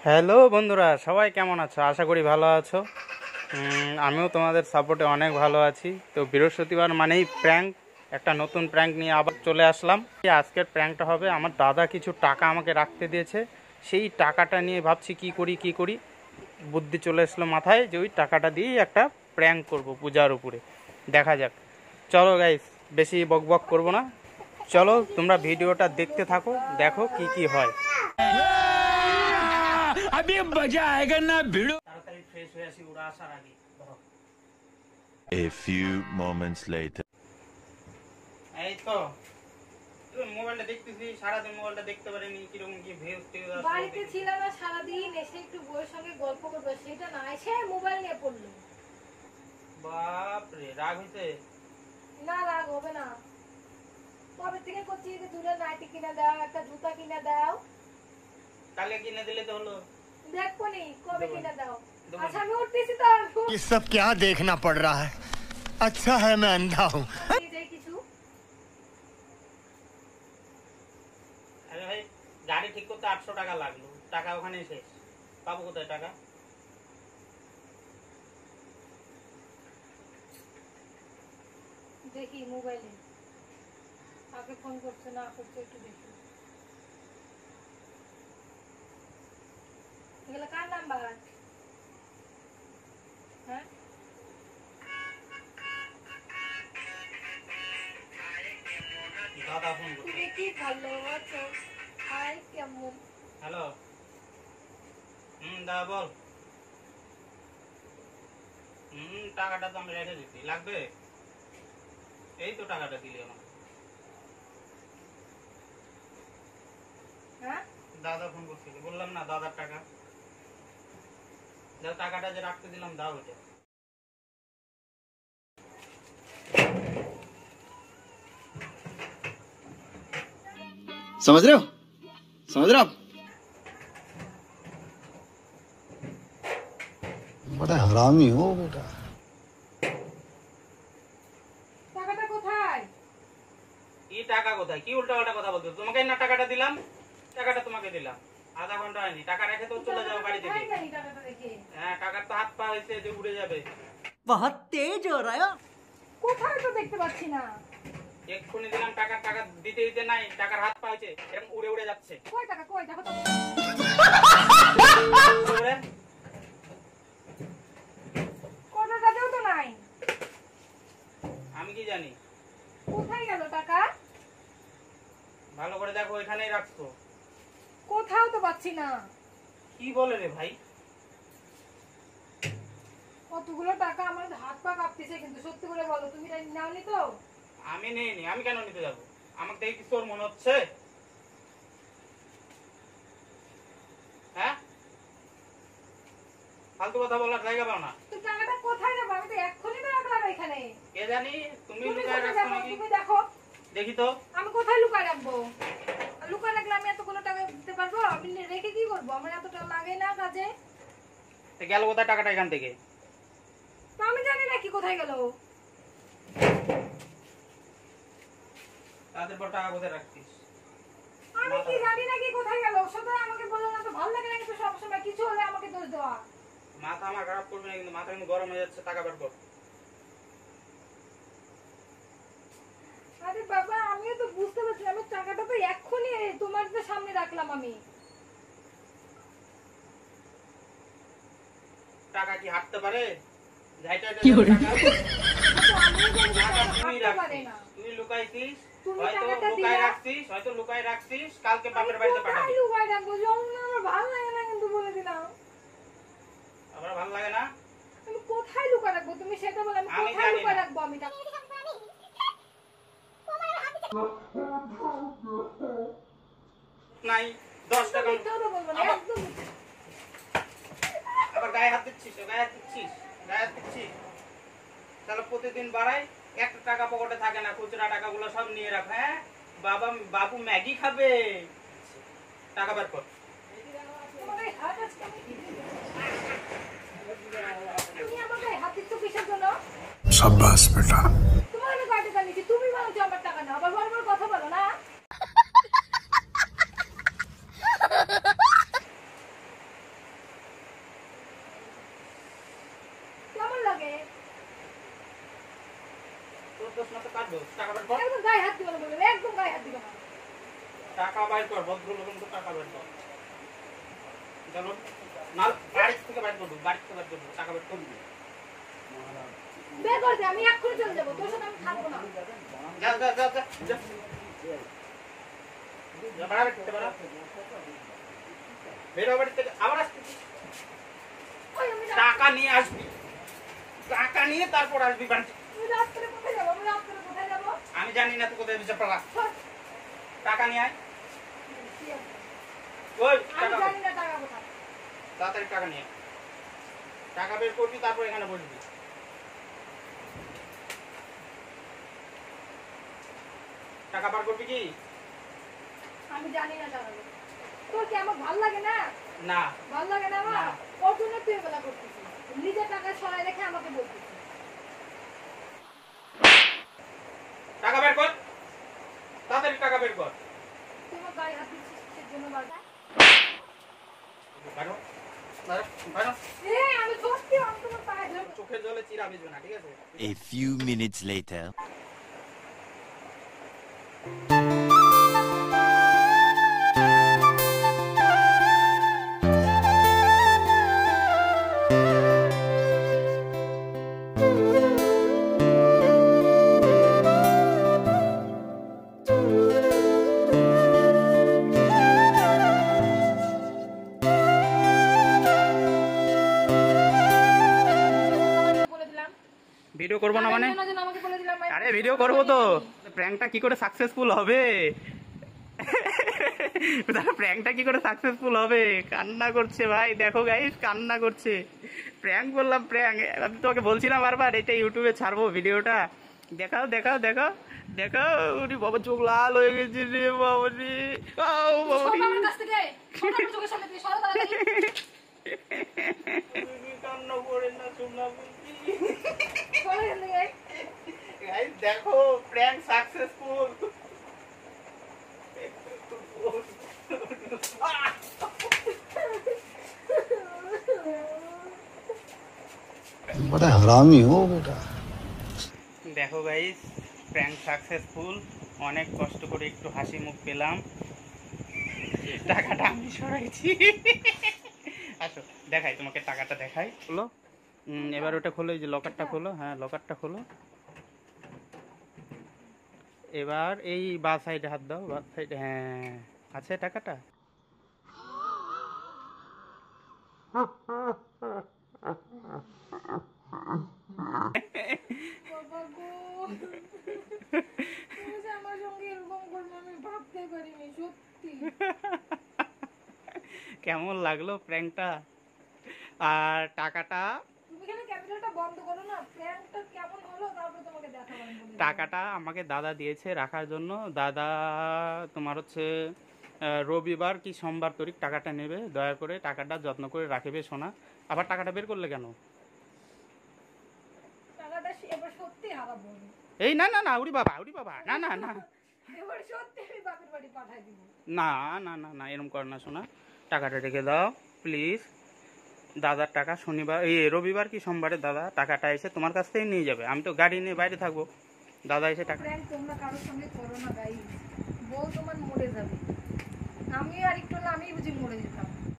Hello বন্ধুরা, সবাই কেমন আছো? আশা করি ভালো আছো। আমিও তোমাদের সাপোর্টে অনেক ভালো আছি। তো বৃহস্পতিবার মানেই প্র্যাঙ্ক, একটা নতুন প্র্যাঙ্ক নিয়ে আবার চলে আসলাম। আজকের প্র্যাঙ্কটা হবে, আমার দাদা কিছু টাকা আমাকে রাখতে দিয়েছে, সেই টাকাটা নিয়ে ভাবছি কি করি। বুদ্ধি চলে আসলো মাথায় যে ওই টাকাটা দিয়েই একটা প্র্যাঙ্ক করব পূজার উপরে। দেখা যাক, চলো গাইস, বেশি বকবক করবো না, চলো তোমরা ভিডিওটা দেখতে থাকো, দেখো কি হয়। अभी मजा आएगा ना भिड़ो। ताड़ाताड़ी फ्रेश হয়ে আসি ওরা আসার আগে। A few moments later. এই তো তুমি মোবাইলটা দেখতেছি, সারা দিন মোবাইলটা দেখতে পারিনি, কিরকম কি ভিউজ টিউজ আসছে। বাড়িতে ছিল না সারা দিন, এসে একটু বউয়ের সঙ্গে গল্প করবে, সেটা না, এসে মোবাইল নিয়ে পড়লো। বাপ রে, রাগ হইছে? না, রাগ হবে না। কবে থেকে করছি যে দুটো নাইটি কিনে দাও, একটা জুতা কিনে দাও। কালে কিনে দিলে তো হলো। দেখো নি কবে কিনে দাও। আচ্ছা আমি উঠতেছি তো। ये सब क्या देखना पड़ रहा है? अच्छा है मैं अंधा हूँ। কিছু আরে ভাই, গাড়ি ঠিক করতে 800 টাকা লাগলো, টাকা ওখানে শেষ, পাবো কোথায় টাকা? দেখি মোবাইলে আগে ফোন করছে না করছে, একটু দেখি। এগুলো কার নাম্বার? হ্যাঁ, দাদা ফোন করছে। তুমি কি ভালো আছো? হাই কেমন? হ্যালো, দাদা বল। টাকাটা তো আমি রেখে দিচ্ছি, লাগবে? এই তো টাকাটা দিলি আমার। হ্যাঁ, দাদা ফোন করছিল, বললাম না দাদার টাকা। টাকাটা যে রাখতে দিলাম দাও ওটা। समझ रहे हो आप? बड़ा हरामी हो बेटा। টাকাটা কোথায়? কি টাকা কোথায়? কি উল্টাপাল্টা কথা বলছো? তোমাকে না টাকাটা দিলাম, টাকাটা তোমাকে দিলাম, আধা ঘন্টা হয়নি, টাকা রেখে তো চলে যাও বাড়ি থেকে। টাকাটা রেখে হ্যাঁ, টাকার তো হাত পা হয়েছে যে উড়ে যাবে। बहुत तेज हो रहा है। কোথায় তো দেখতে পাচ্ছি না। এক্ষুনি দিলাম টাকা, টাকা দিতে দিতে নাই, টাকার হাত পা হয়েছে, এরকম উড়ে উড়ে যাচ্ছে। কয় টাকা? কই দেখো তো। কত টাকাও তো নাই। আমি কি জানি? কোথায় গেল টাকা? ভালো করে দেখো, এখানেই রাখছো। কোথাও তো পাচ্ছি না। কি বলে রে ভাই? কতগুলো টাকা, আমার হাত পা কাঁপতেছে, কিন্তু সত্যি করে বলো তুমি নাওনি তো? আমি নেইনি, আমি কেন নিতে যাবো? আমাকে দেখে কি তোর মনে হচ্ছে? হ্যাঁ, ফালতু কথা বলার জায়গা পাও না। তো টাকাটা কোথায় যাবে? আমি তো এক্ষুনি তো রাখলাম এখানে। কে জানি, তুমি তুমি লুকায় কোথায় রাখছো দেখো, নাকি? তুমি দেখো। দেখি তো। আমি কোথায় লুকায় রাখবো? লুকায় রাখলে আমি এতগুলো টাকা দিতে পারবো? আমি রেখে কি করবো? আমার এত টাকা লাগে না কাজে। গেল কোথায় টাকাটা এখান থেকে? তো আমি জানি না কি কোথায় গেল। তাদের পর টাকা কোথায় রাখছিস? আমি কি জানি না কি কোথায় গেল। সুতরাং আমাকে বলো না তো, ভালো লাগে না কিন্তু সবসময় কিছু হলে আমাকে দোষ দেওয়া। মাথা আমার খারাপ করবে না কিন্তু, মাথা কিন্তু গরম হয়ে যাচ্ছে, টাকা বের কর। আরে বাবা, আমিও তো বুঝতে পারছি, আমি টাকাটা তো এক্ষুনি তোমার তো সামনে রাখলাম আমি। টাকা কি হাঁটতে পারে? তো আমিও জানি যে টাকা হাঁটতে পারে না। তুই লুকাইছিস, তুমি হয়তো টাকাটা লুকাই রাখছিস, কালকে বাপের বাড়িতে পাঠাবি। আমি লুকায় রাখবো, যখন আমার ভালো লাগে না কিন্তু বলে দিলাম। আমার ভালো লাগে না। আমি কোথায় লুকায় রাখবো তুমি সেটা বলো। আমি আমি কোথায় জানি লুকায় না। রাখবো? আমি টাকা নাই 10 টাকা। মিথ্যাও তো বলবো না, একদম মিথ্যা। আবার গায়ে হাত দিচ্ছিস, তাহলে প্রতিদিন বাড়াই, 1 টাকা পকেটে থাকে না, খুচরা টাকাগুলো সব নিয়ে রাখ। হ্যাঁ, বাবু ম্যাগি খাবে, টাকা বের কর। তোমার এই হাত আজকে আমি তুমি আমাকে হাত দিচ্ছ কিসের জন্য? शाबाश बेटा। তোমার আমি কয় টাকা নিচ্ছি, তুমি বলছো আমার টাকা না, আবার বারবার কথা বলো না। তোর দোষ না তো কার দোষ? টাকা বের কর। একদম গায়ে হাত দিবা না বলে, একদম গায়ে হাত দিবা না। টাকা বের কর, ভদ্রলোক কিন্তু টাকা বের কর। চলো, না বাড়ি থেকে বের করবো, বাড়ি থেকে বের করবো, টাকা বের করবি। বের করে দে, আমি এক্ষুনি চলে যাবো, তোর সাথে আমি থাকবো না। যা যা যা যা যা। যা বাড়া বের করতে পারো। বের হও বাড়ি থেকে, আবার আসবি। ওই আমি টাকা নিয়ে আসবি, টাকা নিয়ে তারপর আসবি বাড়ি। রাত্রে কোথায় যাবো? আমি রাত্রে কোথায় যাবো? আমি জানি না তুই কোথায় বিচার পালা। টাকা নিয়ে আয়। ওই আমি টাকা জানি না টাকা কোথায়। তাড়াতাড়ি টাকা নিয়ে আয়। টাকা বের করবি, তারপর এখানে বসবি। টাকা বার করবি কি? আমি জানি না টাকা কোথায়। তোর কি আমার ভাল লাগে না? না। ভাল লাগে না আমার? না। ওর জন্য তুই এগুলা করতেছিস। নিজের টাকা সরাই রেখে আমাকে বলতেছিস। টাকা বের কর, তাড়াতাড়ি টাকা বের কর। তুই আমার গায়ে হাত দিচ্ছিস কিসের জন্য বারবার? বাইরো, বাইরো, বাইরো। আমি সত্যি আমি তোমার পায়ে ধরবো। চোখের জলে চিরা ভিজবে না, ঠিক আছে? A few minutes later. বলে দিলাম। ভিডিও করবো না মানে? জানার জন্য আমাকে বলে দিলাম। আরে ভিডিও করবো তো। প্র্যাঙ্কটা কি করে সাকসেসফুল হবে? প্র্যাঙ্কটা কি করে সাকসেসফুল হবে? কান্না করছে ভাই, দেখো গাইস, কান্না করছে। প্র্যাঙ্ক বললাম, প্র্যাঙ্ক। আমি তোমাকে বলছিলাম বারবার এটা ইউটিউবে ছাড়বো ভিডিওটা। দেখাও দেখাও দেখাও দেখাও। উনি বাবা চোখ লাল হয়ে গেছে রে বাবা রে। ও বাবা রে। সব আমার কাছ থেকে সব আমার চোখের সামনে দিয়ে সরো তাড়াতাড়ি। কান্না করে না, শুনলাম বলছি। সরো এখান থেকে। গাইস দেখো, প্র্যাঙ্ক সাকসেসফুল। बड़ा हरामी हो बेटा। দেখো গাইস, প্র্যাঙ্ক সাকসেসফুল। অনেক কষ্ট করে একটু হাসি মুখ পেলাম। টাকাটা আমি সরাইছি। আসো দেখাই তোমাকে, টাকাটা দেখাই। খোলো। এবার ওটা খোলো, এই যে লকারটা খোলো। হ্যাঁ, লকারটা খোলো। এবার এই বা সাইডে হাত দাও, বা সাইডে। হ্যাঁ, আছে টাকাটা। বাবা গো, তুমি যে আমার সঙ্গে এরকম করবে আমি ভাবতে পারিনি, সত্যি। কেমন লাগলো প্র্যাঙ্কটা? আর টাকাটা, তুমি এখানে ক্যামেরাটা বন্ধ করো না, প্র্যাঙ্কটা কেমন হলো তারপর তোমাকে দেখাবো আমি বলে দিলাম। টাকাটা আমাকে দাদা দিয়েছে রাখার জন্য। দাদা তোমার হচ্ছে রবিবার কি সোমবার তারিখ টাকাটা নেবে। দয়া করে টাকাটা যত্ন করে রাখবে সোনা। আবার টাকাটা বের করলে কেন? টাকাটা এবার সত্যি হারাবো আমি। এই না না না, উড়ি বাবা, উড়ি বাবা, না না না এবার সত্যি আমি বাপের বাড়ি পাঠাই দিব। না না না না, এরকম কর না সোনা। টাকাটা রেখে দাও প্লিজ। দাদার টাকা শনিবার, এই রবিবার কি সোমবারে দাদা টাকাটা এসে তোমার কাছ থেকে নিয়ে যাবে। আমি তো গাড়ি নিয়ে বাইরে থাকবো, দাদা এসে টাকা। প্র্যাঙ্ক তোমরা কারোর সঙ্গে করো না গাইস, বউ তোমার মরে যাবে। আমি আর একটু না আমি বুঝি মরে যেতাম।